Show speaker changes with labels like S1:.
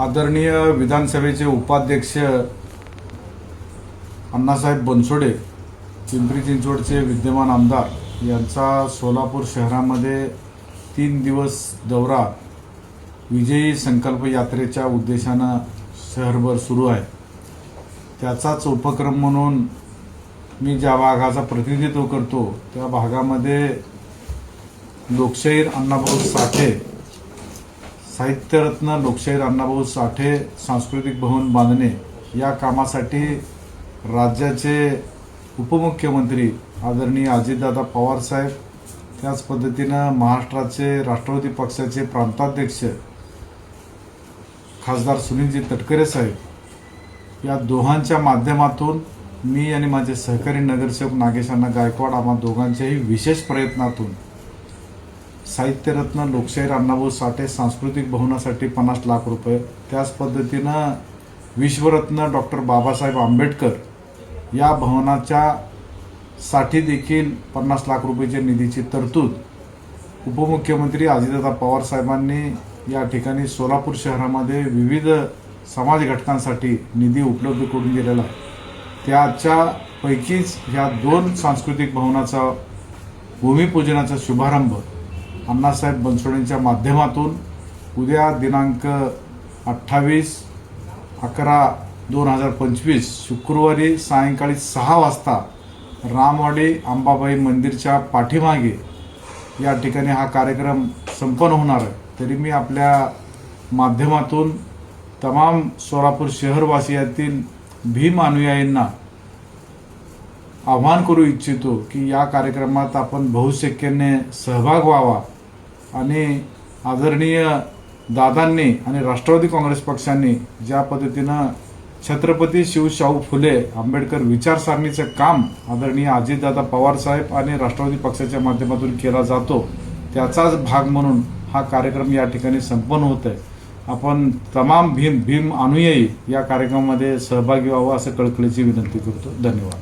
S1: आदरणीय विधानसभेचे उपाध्यक्ष अण्णासाहेब बनसोडे, पिंपरी चिंचवडचे विद्यमान आमदार यांचा सोलापूर शहरामध्ये 3 दिवस दौरा विजयी संकल्प यात्रेच्या उद्देशानं शहरभर सुरू आहे। त्याचाच उपक्रम म्हणून मी ज्या भागाचा प्रतिनिधित्व करतो त्या भागामध्ये लोकशाहीर अण्णाभाऊ साठे, साहित्यरत्न लोकशाहीर अण्णाभाऊ साठे सांस्कृतिक भवन बांधणे या कामासाठी राज्याचे उपमुख्यमंत्री आदरणीय अजितदादा पवार साहेब, त्याच पद्धतीनं महाराष्ट्राचे राष्ट्रवादी पक्षाचे प्रांताध्यक्ष खासदार सुनीलजी तटकरे साहेब या दोघांच्या माध्यमातून मी आणि माझे सहकारी नगरसेवक नागेश अण्णा गायकवाड आम्हा दोघांच्याही विशेष प्रयत्नातून साहित्यरत्न लोकशाहीर अण्णाभाऊ साठे सांस्कृतिक भवनासाठी 50 लाख रुपये, त्याच पद्धतीनं विश्वरत्न डॉक्टर बाबासाहेब आंबेडकर या भवनाच्या साठी देखील 50 लाख रुपयाच्या निधीची तरतूद उपमुख्यमंत्री अजितदादा पवार साहेबांनी या ठिकाणी सोलापूर शहरामध्ये विविध समाज घटकांसाठी निधी उपलब्ध करून दिलेला आहे। त्याच्या पैकीच ह्या 2 सांस्कृतिक भवनाचा भूमिपूजनाचा शुभारंभ अण्णासाहेब बनसोडेंच्या माध्यमातून उद्या दिनांक 28/11/2025 शुक्रवारी सायंकाळी 6 वाजता रामवाडी अंबाबाई मंदिरच्या पाठीमागे या ठिकाणी हा कार्यक्रम संपन्न होणार आहे। तरी मी आपल्या माध्यमातून तमाम सोलापूर शहरवासियातील भीम अनुयायींना आवाहन करू इच्छितो की या कार्यक्रमात आपण बहुसंख्येने सहभाग व्हावा आणि आदरणीय दादांनी आणि राष्ट्रवादी काँग्रेस पक्षांनी ज्या पद्धतीनं छत्रपती शिवशाहू फुले आंबेडकर विचारसरणीचं काम आदरणीय अजितदादा पवार साहेब आणि राष्ट्रवादी पक्षाच्या माध्यमातून केला जातो त्याचाच भाग म्हणून हा कार्यक्रम या ठिकाणी संपन्न होत आहे। आपण तमाम भीम अनुयायी या कार्यक्रमामध्ये सहभागी व्हावं असं कळकळीची विनंती करतो। धन्यवाद।